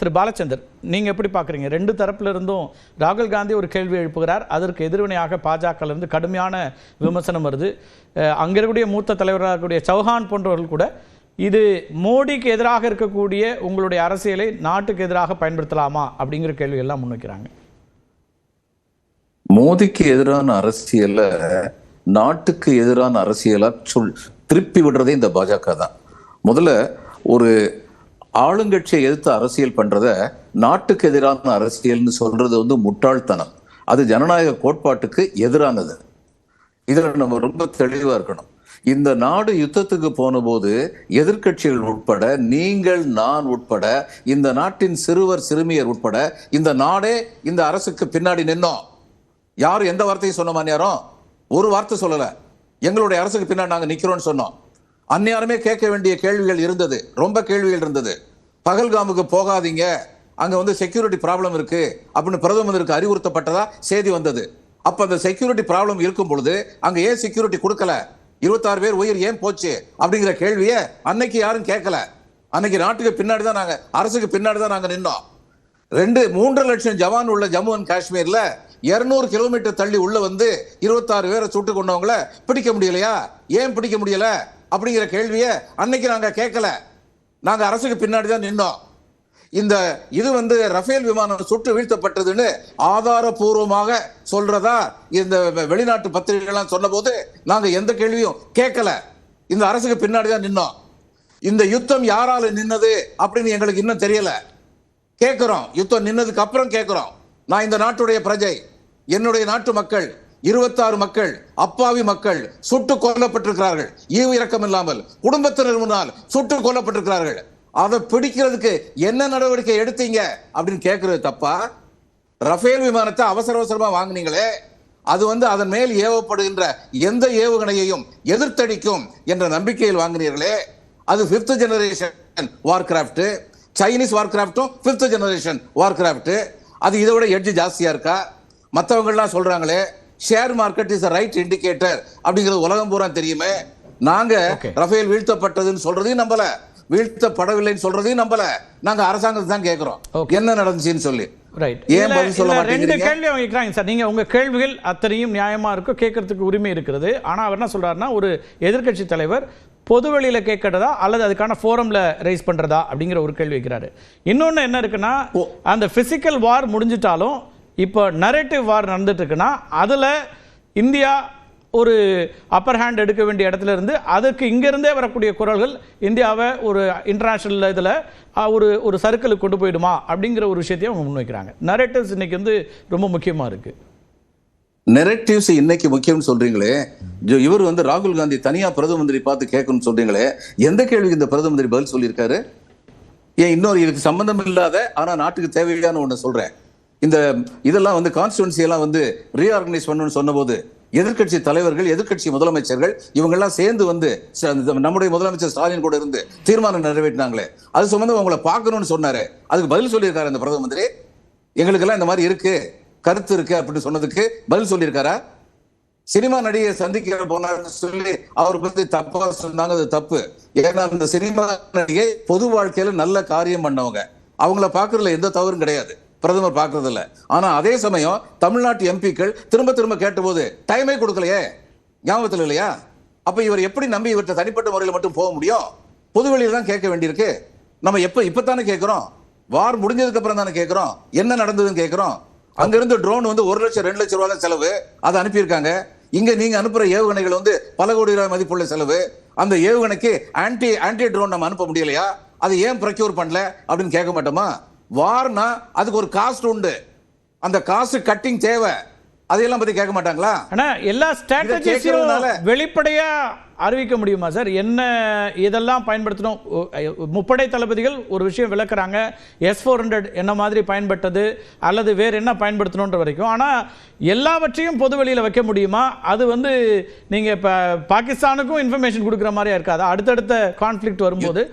திரு பாலச்சந்தர், நீங்க எப்படி பார்க்குறீங்க? ரெண்டு தரப்புல இருந்தும் ராகுல் காந்தி ஒரு கேள்வி எழுப்புகிறார். அதற்கு எதிர்வினையாக பாஜகவிலிருந்து கடுமையான விமர்சனம் வருது. அங்க இருக்கக்கூடிய மூத்த தலைவராக இருக்கக்கூடிய சௌஹான் போன்றவர்கள் கூட இது மோடிக்கு எதிராக இருக்கக்கூடிய உங்களுடைய அரசியலை நாட்டுக்கு எதிராக பயன்படுத்தலாமா அப்படிங்கிற கேள்வி எல்லாம் முன்வைக்கிறாங்க. மோடிக்கு எதிரான அரசியல நாட்டுக்கு எதிரான அரசியலா திருப்பி விடுறதே இந்த பாஜக தான். முதல்ல ஒரு ஆளுங்கட்சியை எதிர்த்து அரசியல் பண்றத நாட்டுக்கு எதிரான அரசியல்னு சொல்றது முட்டாள்தனம். அது ஜனநாயக கோட்பாட்டுக்கு எதிரானது. இதுல நம்ம ரொம்ப தெளிவா இருக்கணும். இந்த நாடு யுத்தத்துக்கு போன போது எதிர்கட்சிகள் உட்பட, நீங்கள் நான் உட்பட, இந்த நாட்டின் சிறுவர் சிறுமியர் உட்பட இந்த நாடே இந்த அரசுக்கு பின்னாடி நின்னோம். யாரும் எந்த வார்த்தையும் சொன்னோமா? யாரும் ஒரு வார்த்தை சொல்லல. எங்களுடைய அரசுக்கு பின்னாடி நாங்க நிக்கிறோம்னு சொன்னோம். அந்நியாரமே கேட்க வேண்டிய கேள்விகள் இருந்தது, ரொம்ப கேள்விகள் இருந்தது. பகல்காமுக்கு போகாதீங்க, அங்க செக்யூரிட்டி ப்ராப்ளம் இருக்கு அப்படின்னு பிரதமருக்கு அறிவுறுத்தப்பட்டதா செய்தி வந்தது. அப்ப அந்த செக்யூரிட்டி ப்ராப்ளம் இருக்கும் பொழுது அங்க ஏன் செக்யூரிட்டி கொடுக்கல, 26 பேர் உயிர் ஏன் போச்சு அப்படிங்கிற கேள்வியை அன்னைக்கு யாரும் கேட்கல. அன்னைக்கு நாட்டுக்கு பின்னாடி தான் நாங்க, அரசுக்கு பின்னாடி தான் நாங்க நின்னோம். 3.5 லட்சம் ஜவான் உள்ள ஜம்மு அண்ட் காஷ்மீர்ல 200 கிலோமீட்டர் தள்ளி உள்ள 26 பேரை சுட்டு கொண்டவங்கள பிடிக்க முடியலையா? ஏன் பிடிக்க முடியல அப்படிங்கிற கேள்வியை அன்னைக்கு நாங்க கேட்கல. நாங்க அரசுக்கு பின்னாடி தான் நின்னோம். இது ரஃபேல் விமானம் சுட்டு வீழ்த்தப்பட்டதுன்னு ஆதாரபூர்வமாக சொல்றதா இந்த வெளிநாட்டு பத்திரிகைகள் சொன்ன போது நாங்க எந்த கேள்வியும் கேட்கல. இந்த அரசுக்கு பின்னாடி தான் நின்னோம். இந்த யுத்தம் யாரால நின்னது அப்படின்னு எங்களுக்கு இன்னும் தெரியல. கேட்கிறோம், யுத்தம் நின்னதுக்கு அப்புறம் கேட்கிறோம். நான் இந்த நாட்டுடைய பிரஜை, என்னுடைய நாட்டு மக்கள் 26 மக்கள், அப்பாவி மக்கள் சுட்டு கொல்லப்பட்டிருக்கிறார்கள். ஈவு இரக்கம் இல்லாமல் குடும்பத்தினர் முன்னால் சுட்டு கொல்லப்பட்டிருக்கிறார்கள். அதை பிடிக்கிறதுக்கு என்ன நடவடிக்கை எடுத்தீங்க அப்படின்னு கேட்கறது தப்பா? ரஃபேல் விமானத்தை அவசர அவசரமா வாங்கினீங்களே, அது அதன் மேல் ஏவப்படுகின்ற எந்த ஏவுகணையையும் எதிர்த்தடிக்கும் என்ற நம்பிக்கையில் வாங்கினீர்களே. அது 5th ஜெனரேஷன் வார்கிராஃப்ட். சைனீஸ் வார்கிராஃப்டும் 5th ஜெனரேஷன் வார்கிராஃப்ட். அது இதை விட எட்ஜ் ஜாஸ்தியா இருக்கா? மற்றவங்கள்லாம் சொல்றாங்களே share market is right indicator அப்படிங்கிறது உலகம் பூரா தெரியுமே. நாங்க ரஃபேல் வீழ்த்தப்பட்டதுன்னு சொல்றதையும் நம்பல, வீழ்த்தப்படவில்லைன்னு சொல்றதையும் நம்பல. நாங்க அரசாங்கத்தை தான் கேட்கிறோம் என்ன நடந்துச்சுன்னு சொல்லி. ஏன் பதில் சொல்ல மாட்டேங்கிறீங்க? ரெண்டு கேள்வி அவங்க கேட்கறாங்க சார். நீங்க உங்க கேள்விகள் அத்தனையும் நியாயமா இருக்கும், கேட்கறதுக்கு உரிமை இருக்கிறது. ஆனா அவர் என்ன சொல்றாருன்னா, ஒரு எதிர்க்கட்சி தலைவர் பொதுவெளியில கேட்கறதா அல்லது அதுக்கான ஃபோரம்ல ரைஸ் பண்றதா அப்படிங்கிற ஒரு கேள்வி வைக்கிறாரு. இன்னொன்னு என்ன இருக்குன்னா, அந்த பிசிக்கல் வார் முடிஞ்சிட்டாலும் இப்போ நரேட்டிவ் வார் நடந்துட்டு இருக்குன்னா அதுல இந்தியா ஒரு அப்பர் ஹேண்ட் எடுக்க வேண்டிய இடத்துல இருந்து அதுக்கு இங்கிருந்தே வரக்கூடிய குரல்கள் இந்தியாவை ஒரு இன்டர்நேஷனல் இதில் ஒரு சர்க்கிளுக்கு கொண்டு போயிடுமா அப்படிங்கிற ஒரு விஷயத்தையும் அவங்க முன்வைக்கிறாங்க. நரேட்டிவ்ஸ் இன்னைக்கு ரொம்ப முக்கியமாக இருக்கு. நெரேட்டிவ்ஸ் இன்னைக்கு முக்கியம்னு சொல்றீங்களே, இவர் ராகுல் காந்தி தனியா பிரதம மந்திரி பார்த்து கேட்கணும்னு சொல்றீங்களே, எந்த கேள்விக்கு இந்த பிரதம மந்திரி பதில் சொல்லியிருக்காரு? ஏன் இன்னொரு இதுக்கு சம்பந்தம் இல்லாத ஆனா நாட்டுக்கு தேவையான ஒன்று சொல்றேன். இதெல்லாம் கான்ஸ்டிடுவன்சி எல்லாம் ரீஆர்கனைஸ் பண்ணணும்னு சொன்ன போது எதிர்கட்சி தலைவர்கள், எதிர்கட்சி முதலமைச்சர்கள் இவங்கெல்லாம் சேர்ந்து நம்முடைய முதலமைச்சர் ஸ்டாலின் கூட இருந்து தீர்மானம் நிறைவேற்றினாங்களே, அது சம்பந்தம் உங்களை பார்க்கணும்னு சொன்னாரு. அதுக்கு பதில் சொல்லியிருக்காரு இந்த பிரதம மந்திரி? எங்களுக்கெல்லாம் இந்த மாதிரி இருக்கு, கருத்து இருக்கு அப்படின்னு சொன்னதுக்கு பதில் சொல்லியிருக்காரா? சினிமா நடிகை சந்திக்க போனான்னு சொல்லி அவர் பத்தி தப்பா சொன்னாங்க, அது தப்பு. ஏன்னா அந்த சினிமா நடிகை பொது வாழ்க்கையில நல்ல காரியம் பண்ணவங்க, அவங்கள பாக்குறதுல எந்த தவறும் கிடையாது, பிரதமர் பார்க்கறது இல்ல. ஆனா அதே சமயம் தமிழ்நாட்டு எம்பிக்கள் திரும்ப திரும்ப கேட்ட போது டைமே கொடுக்கலையே, ஞாபகத்தில் இல்லையா? அப்ப இவர் எப்படி நம்பி இவர்கிட்ட தனிப்பட்ட முறையில் மட்டும் போக முடியும்? பொதுவெளியில் தான் கேட்க வேண்டியிருக்கு. நம்ம இப்பதானே கேட்கிறோம், வார் முடிஞ்சதுக்கு அப்புறம் தானே கேட்கிறோம், என்ன நடந்ததுன்னு கேட்கிறோம். அங்க இருந்து ட்ரோன் 1 லட்சம் 2 லட்சம் ரூபாய் செலவு, அதை அனுப்பியிருக்காங்க. இங்க நீங்க அனுப்புற ஏவுகணைகள் பல கோடி ரூபாய் மதிப்புள்ள செலவு. அந்த ஏவுகணைக்கு ஆன்டி ட்ரோன் நம்ம அனுப்ப முடியலையா? அது ஏன் ப்ரொக்யூர் பண்ணல அப்படின்னு கேட்க மாட்டோமா? வார்னா அதுக்கு ஒரு காஸ்ட் உண்டு, அந்த காஸ்ட் கட்டிங் தேவை, அதையெல்லாம் பத்தி கேட்க மாட்டாங்களா? ஆனா எல்லா ஸ்ட்ராட்டஜிஸையும் வெளிப்படையா அறிவிக்க முடியுமா சார்? என்ன இதெல்லாம் பயன்படுத்தணும்? முப்படை தளபதிகள் ஒரு விஷயம் விளக்குறாங்க, S-400 என்ன மாதிரி பயன்பட்டது அல்லது வேற என்ன பயன்படுத்தணுன்ற வரைக்கும். ஆனா எல்லாவற்றையும் பொதுவெளியில வைக்க முடியுமா? அது நீங்க இப்ப பாகிஸ்தானுக்கும் இன்ஃபர்மேஷன் கொடுக்குற மாதிரியா இருக்காது? அடுத்தடுத்த கான்ஃபிளிக்ட் வரும்போது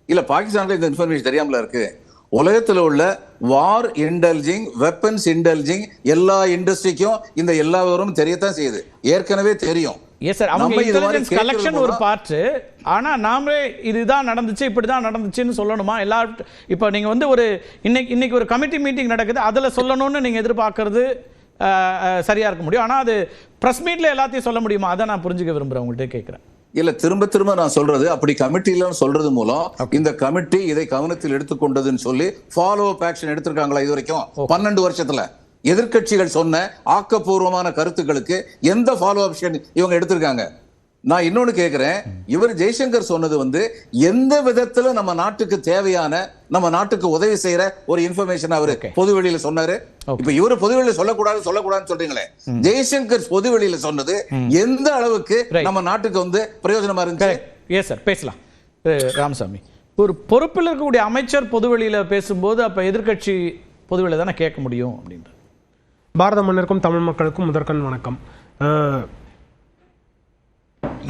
இல்ல, பாகிஸ்தானுக்கு இந்த இன்ஃபர்மேஷன் தெரியாமல இருக்கு. உலகத்தில் உள்ள வார் இன்டெலிஜிங், வெப்பன்ஸ் இன்டெலிஜிங் எல்லா இண்டஸ்ட்ரிக்கும் இந்த எல்லா விவரமும் தெரியத்தான் செய்யுது, ஏற்கனவே தெரியும். எஸ் சார், அவங்க இன்டெலிஜென்ஸ் கலெக்ஷன் ஒரு பார்ட். ஆனா நாமளே இதுதான் நடந்துச்சு, இப்படிதான் நடந்துச்சுன்னு சொல்லணுமா? எல்லா இப்போ நீங்க வந்து ஒரு இன்னைக்கு ஒரு கமிட்டி மீட்டிங் நடக்குது, அதுல சொல்லணும்னு நீங்க எதிர்பார்க்கறது சரியா இருக்க முடியும். ஆனா அது பிரஸ் மீட்ல எல்லாத்தையும் சொல்ல முடியுமா? அதை நான் புரிஞ்சுக்க விரும்புறேன், உங்கள்கிட்ட கேட்கிறேன். இல்ல, திரும்ப நான் சொல்றது, அப்படி கமிட்டில சொல்றது மூலம் இந்த கமிட்டி இதை கவனத்தில் எடுத்துக்கொண்டதுன்னு சொல்லி ஃபாலோ அப் ஆக்ஷன் எடுத்திருக்காங்களா இது வரைக்கும் 12 வருஷத்துல? எதிர்க்கட்சிகள் சொன்ன ஆக்கப்பூர்வமான கருத்துக்களுக்கு எந்த ஃபாலோ ஆப்ஷன் இவங்க எடுத்திருக்காங்க? நான் இன்னொன்னு கேட்கிறேன், இவர் ஜெய்சங்கர் சொன்னது வந்து எந்த விதத்துல நம்ம நாட்டுக்கு தேவையான, நம்ம நாட்டுக்கு உதவி செய்யற ஒரு இன்ஃபர்மேஷன் அவரு பொதுவெளியில சொன்னாரு. இப்ப இவரு பொதுவெளியில சொல்லக்கூடாதுன்னு சொல்றீங்களே, ஜெய்சங்கர் பொதுவெளியில சொன்னது எந்த அளவுக்கு நம்ம நாட்டுக்கு வந்து பிரயோஜனமா இருந்துச்சு? எஸ் சார், பேசலாம். ராமசாமி, ஒரு பொறுப்பில் இருக்கக்கூடிய அமைச்சர் பொதுவெளியில பேசும்போது அப்ப எதிர்க்கட்சி பொதுவெளியில தானே கேட்க முடியும் அப்படின்ற. பாரத மன்னருக்கும் தமிழ் மக்களுக்கும் முதற்கண் வணக்கம்.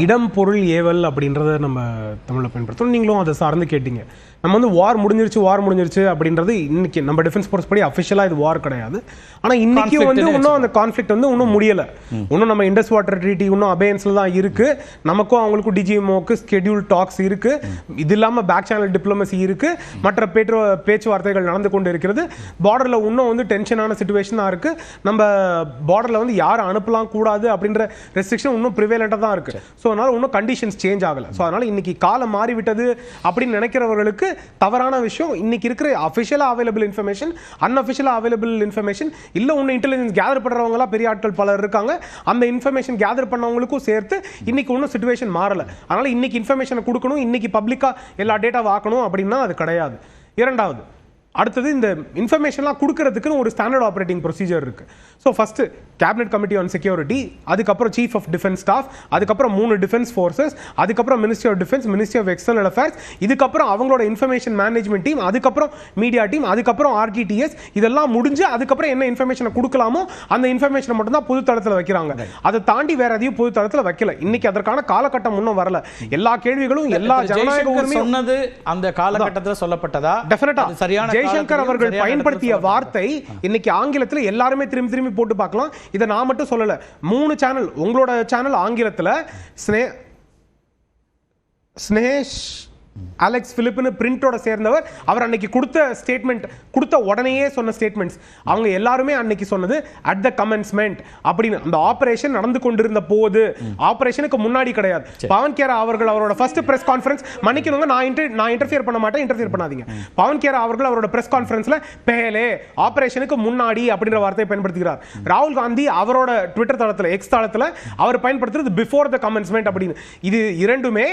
இடம் பொருள் ஏவல் அப்படின்றத நம்ம தமிழில் பயன்படுத்தணும். நீங்களும் அதை சார்ந்து கேட்டீங்க. நம்ம வந்து வார் முடிஞ்சிருச்சு அப்படின்றது இன்னைக்கு நம்ம டிஃபென்ஸ் ஃபோர்ஸ் படி அஃபிஷியலாக இது வார் கிடையாது. ஆனால் இன்னைக்கு வந்து இன்னும் அந்த கான்ஃப்ளிக்ட் வந்து இன்னும் முடியலை. இன்னும் நம்ம இண்டஸ் வாட்டர் ட்ரீட்டி இன்னும் அபேயன்ஸில் தான் இருக்கு. நமக்கும் அவங்களுக்கும் டிஜிஎம்ஓக்கு ஸ்கெடியூல் டாக்ஸ் இருக்கு. இது இல்லாமல் பேக் சேனல் டிப்ளமசி இருக்கு. மற்ற பேச்சுவார்த்தைகள் நடந்து கொண்டு இருக்கிறது. பார்டரில் இன்னும் வந்து டென்ஷனான சுச்சுவேஷனாக இருக்கு. நம்ம பார்டரில் வந்து யாரை அனுப்பலாம் கூடாது அப்படின்ற ரெஸ்ட்ரிக்ஷன் இன்னும் ப்ரிவேலண்டாக தான் இருக்கு. ஸோ அதனால இன்னும் கண்டிஷன்ஸ் சேஞ்ச் ஆகலை. ஸோ அதனால இன்னைக்கு காலம் மாறிவிட்டது அப்படின்னு நினைக்கிறவர்களுக்கு தவறான விஷயம். இன்னைக்கு இருக்கிற அஃபிஷியலாக அவைலபிள் இன்ஃபர்மேஷன், அன்அஃபிஷியலாக அவைலபிள் இன்ஃபர்மேஷன், இல்லை இன்னும் இன்டெலிஜென்ஸ் கேதர் பண்ணுறவங்களா பெரிய ஆட்கள் பலர் இருக்காங்க. அந்த இன்ஃபர்மேஷன் கேதர் பண்ணவங்களுக்கும் சேர்த்து இன்னைக்கு இன்னும் சிச்சுவேஷன் மாறலை. அதனால இன்னைக்கு இன்ஃபர்மேஷனை கொடுக்கணும், இன்னைக்கு பப்ளிக்காக எல்லா டேட்டாவை ஆக்கணும் அப்படின்னா அது கிடையாது. இரண்டாவது, அடுத்தது இந்த இன்ஃபர்மேஷன்லாம் கொடுக்கறதுக்குன்னு ஒரு ஸ்டாண்டர்ட் ஆப்ரேட்டிங் ப்ரொசீஜர் இருக்கு. So first cabinet committee on security, அதுக்கப்புறம் சீஃப் ஆஃப் டிஃபென்ஸ் ஸ்டாஃப், அதுக்கப்புறம் 3 டிஃபென்ஸ் ஃபோர்ஸஸ், அதுக்கப்புறம் ministry of defence, ministry of external affairs, இதுக்கப்புறம் அவங்களோட இன்ஃபர்மேஷன் மேனேஜ்மெண்ட் டீம், அதுக்கப்புறம் மீடியா டீம், அதுக்கப்புறம் ஆர்டிடிஎஸ். இதெல்லாம் முடிஞ்சு அதுக்கப்புறம் என்ன இன்ஃபர்மேஷனை கொடுக்கலாமோ அந்த இன்ஃபர்மேஷனை மட்டும் தான் பொது தளத்தில் வைக்கிறாங்க. அதை தாண்டி வேற எதையும் பொது தளத்தில் வைக்கல. இன்னைக்கு அதற்கான காலகட்டம் இன்னும் வரல. எல்லா கேள்விகளும் எல்லா ஜனநாயக உரிமையும் சொன்னது அந்த காலகட்டத்தில் சொல்லப்பட்டதா? டெஃபினட்டா சரியான ஜெய்சங்கர் அவர்கள் பயன்படுத்திய வார்த்தை இன்னைக்கு ஆங்கிலத்தில் எல்லாருமே திரும்பி போட்டு பார்க்கலாம். இதை நான் மட்டும் சொல்லல. 3 சேனல், உங்களோட சேனல் ஆங்கிலத்தில் ஸ்னேஷ் அலெக்ஸ் பிலிப்னு பிரிண்டோட சேர்ந்தவர், அவர் அன்னைக்கு கொடுத்த ஸ்டேட்மெண்ட், கொடுத்த உடனேயே சொன்ன ஸ்டேட்மெண்ட்ஸ் அவங்க எல்லாருமே அன்னைக்கு சொன்னது அட் த கமென்ஸ்மெண்ட் அப்படின்னு. அந்த ஆபரேஷன் நடந்து கொண்டிருந்த போது, ஆபரேஷனுக்கு முன்னாடி கிடையாது. பவன் கேரா அவர்கள் அவரோட ஃபர்ஸ்ட் பிரஸ் கான்ஃபரன்ஸ், மன்னிக்கணுங்க நான் இன்டர்ஃபியர் பண்ண மாட்டேன், இன்டர்ஃபியர் பண்ணாதீங்க. பவன் கேரா அவர்கள் அவரோட பிரஸ் கான்ஃபரன்ஸ்ல பேலே ஆபரேஷனுக்கு முன்னாடி அப்படின்ற வார்த்தையை பயன்படுத்துகிறார். ராகுல் காந்தி அவரோட ட்விட்டர் தளத்துல, எக்ஸ் தளத்துல அவர் பயன்படுத்துறது பிஃபோர் த கமென்ஸ்மெண்ட் அப்படின்னு. இது இரண்டுமே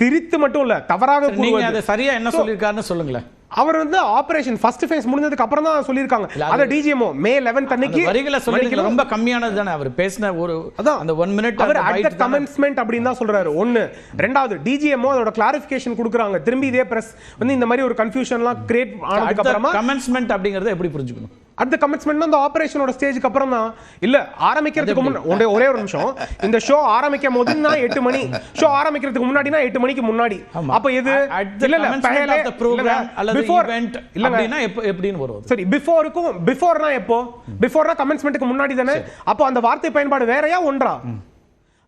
திரித்து மட்டும் இல்ல, தவறாக நீங்க அதை சரியா என்ன சொல்லிருக்காருன்னு சொல்லுங்களேன். அவர் வந்து ஆபரேஷன் ஃபர்ஸ்ட் ஃபேஸ் முடிஞ்சதுக்கு அப்புறம் தான் சொல்லிருக்காங்க. அத டிஜிஎம்ஓ மே 11 அன்னைக்கு வரிகளை சொல்லிருக்கீங்க, ரொம்ப கம்மியானது தானே அவர் பேசின ஒரு அந்த 1 மினிட். அவர் அட் தி கமென்ஸ்மென்ட் அப்படினு தான் சொல்றாரு. ஒன்னு. ரெண்டாவது, டிஜிஎம்ஓ அதோட கிளாரிஃபிகேஷன் கொடுக்கறாங்க. திரும்பி இதே பிரஸ் வந்து இந்த மாதிரி ஒரு கன்ஃபியூஷன்லாம் கிரியேட் ஆனதுக்கு அப்புறமா கமென்ஸ்மென்ட் அப்படிங்கறதை எப்படி புரிஞ்சுக்கணும்? அட் தி கமென்ஸ்மென்ட் அந்த ஆபரேஷனோட ஸ்டேஜ்க்கு அப்புறம் தான். இல்ல ஆரம்பிக்கிறதுக்கு முன்னாடி ஒரே ஒரு நிமிஷம், இந்த ஷோ ஆரம்பிக்கும் போது நான் 8 மணி, ஷோ ஆரம்பிக்கிறதுக்கு முன்னாடினா 8 மணிக்கு முன்னாடி. அப்ப இது இல்ல பஹலே ப்ரோகிராம் அல்லது ஈவென்ட் இல்லனா எப்படின்னு வரும்? சரி, பிஃபோர்னா எப்போ? பிஃபோர்னா கமென்ஸ்மென்ட்க்கு முன்னாடி தானே. அப்ப அந்த வார்த்தை பயன்பாடு வேறயா ஒன்றா?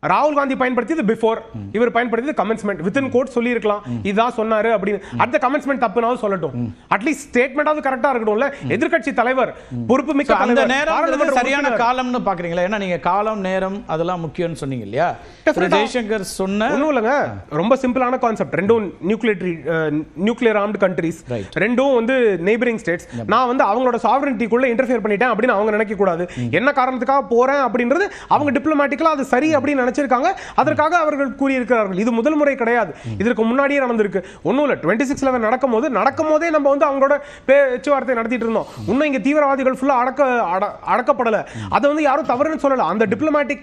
ராகுல் காந்தி பயன்படுத்தியது பிஃபோர், இவர் பயன்படுத்தியது கமென்ஸ்மென்ட். வித்தின் கோட் சொல்லி இருக்கலாம் இதுதான் சொன்னாரு அப்படின்னு. அடுத்த கமென்ஸ்மென்ட் தப்புனாவது சொல்லட்டும், அட்லீஸ்ட் ஸ்டேட்மெண்டாவது கரெக்டா இருக்கணும்ல. எதிர்க்கட்சி தலைவர், பொறுப்பு மிக்க அந்த நேரம் சரியான காலம்னு பாக்குறீங்களா? ஏன்னா நீங்க காலம் நேரம் அதெல்லாம் முக்கியம்னு சொன்னீங்க இல்லையா? ஜெய்சங்கர் சொன்ன ஒண்ணும் இல்லங்க, ரொம்ப சிம்பிளான கான்செப்ட். ரெண்டும் நியூக்ளியர் ஆர்ம்டு கண்ட்ரீஸ், ரெண்டும் வந்து நெய்பரிங் ஸ்டேட்ஸ். நான் வந்து அவங்களோட சாவரனிட்டிக்குள்ள இன்டர்ஃபியர் பண்ணிட்டேன் அப்படின்னு அவங்க நினைக்க கூடாது. என்ன காரணத்துக்காக போறேன் அப்படின்றது அவங்க டிப்ளமேட்டிக்கலா அது சரி அப்படின்னு நினைச்சிருக்காங்க. அதற்காக அவர்கள் கூறியிருக்கிறார்கள். இது முதல் முறை கிடையாது, இதற்கு முன்னாடியே நடந்திருக்கு. ஒன்றும் இல்லை, 26/11 நடக்கும்போதே நம்ம வந்து அவங்களோட பேச்சுவார்த்தை நடத்திட்டு இருந்தோம். இன்னும் இங்க தீவிரவாதிகள் ஃபுல்லா அடக்கப்படலை. அதை வந்து யாரும் தவறுன்னு சொல்லல. அந்த டிப்ளமேட்டிக்